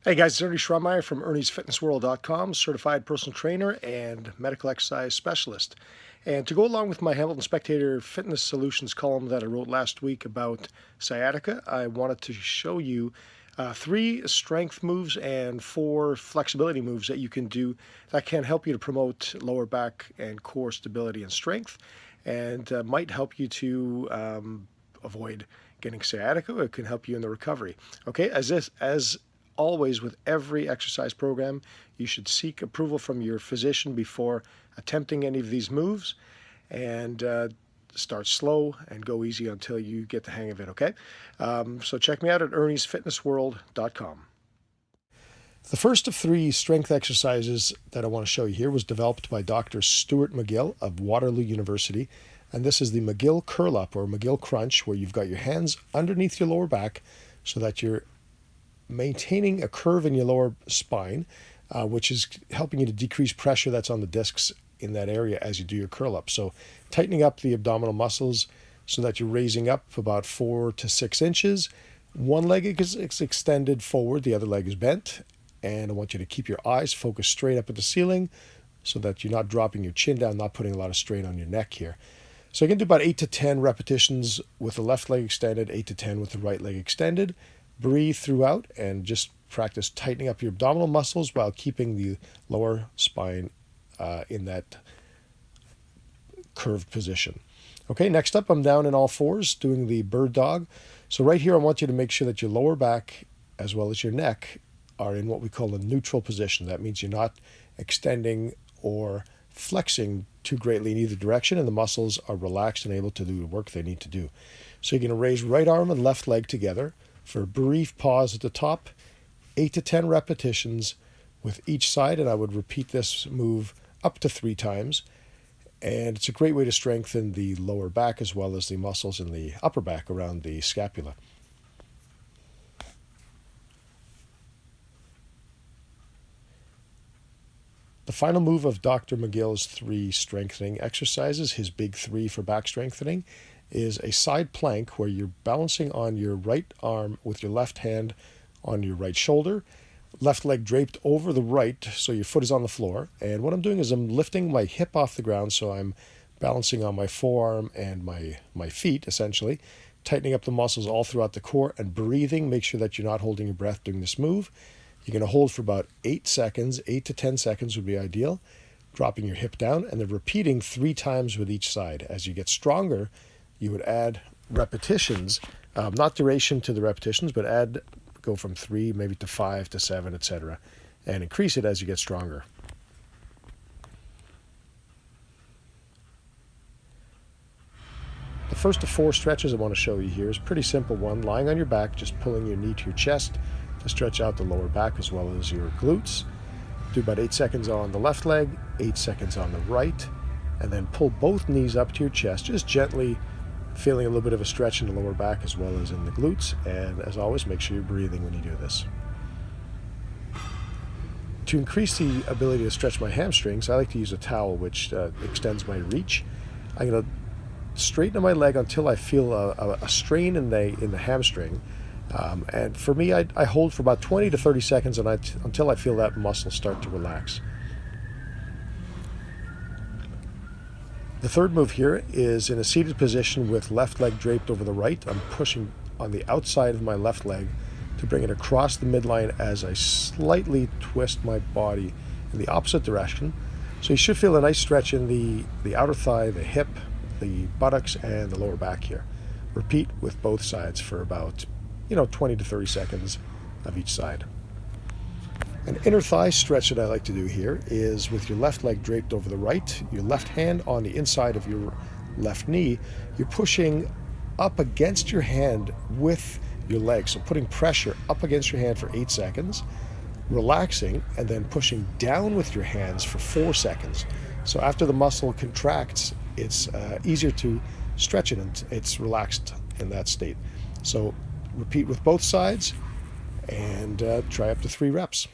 Hey guys, it's Ernie from Ernie'sFitnessWorld.com, certified personal trainer and medical exercise specialist. And to go along with my Hamilton Spectator Fitness Solutions column that I wrote last week about sciatica, I wanted to show you 3 strength moves and 4 flexibility moves that you can do that can help you to promote lower back and core stability and strength, and might help you to avoid getting sciatica. It can help you in the recovery. Okay, as always with every exercise program, you should seek approval from your physician before attempting any of these moves, and start slow and go easy until you get the hang of it, okay? So check me out at Ernie'sFitnessWorld.com. The first of 3 strength exercises that I want to show you here was developed by Dr. Stuart McGill of Waterloo University, and this is the McGill Curl Up or McGill Crunch, where you've got your hands underneath your lower back so that you're maintaining a curve in your lower spine, which is helping you to decrease pressure that's on the discs in that area as you do your curl up. So tightening up the abdominal muscles so that you're raising up about 4 to 6 inches. One leg is extended forward, the other leg is bent, and I want you to keep your eyes focused straight up at the ceiling so that you're not dropping your chin down, not putting a lot of strain on your neck here. So you can do about 8 to 10 repetitions with the left leg extended, 8 to 10 with the right leg extended. Breathe throughout and just practice tightening up your abdominal muscles while keeping the lower spine in that curved position. Okay, next up, I'm down in all fours doing the bird dog. So right here, I want you to make sure that your lower back as well as your neck are in what we call a neutral position. That means you're not extending or flexing too greatly in either direction, and the muscles are relaxed and able to do the work they need to do. So you're going to raise right arm and left leg together for a brief pause at the top, 8 to 10 repetitions with each side, and I would repeat this move up to 3 times. And it's a great way to strengthen the lower back as well as the muscles in the upper back around the scapula. The final move of Dr. McGill's 3 strengthening exercises, his big 3 for back strengthening, is a side plank where you're balancing on your right arm with your left hand on your right shoulder, left leg draped over the right so your foot is on the floor. And what I'm doing is I'm lifting my hip off the ground, so I'm balancing on my forearm and my feet, essentially, tightening up the muscles all throughout the core and breathing. Make sure that you're not holding your breath doing this move. You're going to hold for about 8 seconds, 8 to 10 seconds would be ideal, dropping your hip down and then repeating 3 times with each side. As you get stronger, you would add repetitions, not duration to the repetitions, but go from 3 maybe to 5 to 7, etc., and increase it as you get stronger. The first of 4 stretches I want to show you here is a pretty simple one. Lying on your back, just pulling your knee to your chest to stretch out the lower back as well as your glutes. Do about 8 seconds on the left leg, 8 seconds on the right, and then pull both knees up to your chest, just gently feeling a little bit of a stretch in the lower back as well as in the glutes. And as always, make sure you're breathing when you do this. To increase the ability to stretch my hamstrings, I like to use a towel which extends my reach. I'm going to straighten my leg until I feel a strain in the hamstring. And for me, I hold for about 20 to 30 seconds until I feel that muscle start to relax. The third move here is in a seated position with left leg draped over the right. I'm pushing on the outside of my left leg to bring it across the midline as I slightly twist my body in the opposite direction. So you should feel a nice stretch in the outer thigh, the hip, the buttocks, and the lower back here. Repeat with both sides for about 20 to 30 seconds of each side. An inner thigh stretch that I like to do here is with your left leg draped over the right, your left hand on the inside of your left knee. You're pushing up against your hand with your leg, so putting pressure up against your hand for 8 seconds, relaxing, and then pushing down with your hands for 4 seconds. So after the muscle contracts, it's easier to stretch it, and it's relaxed in that state. So repeat with both sides and try up to 3 reps.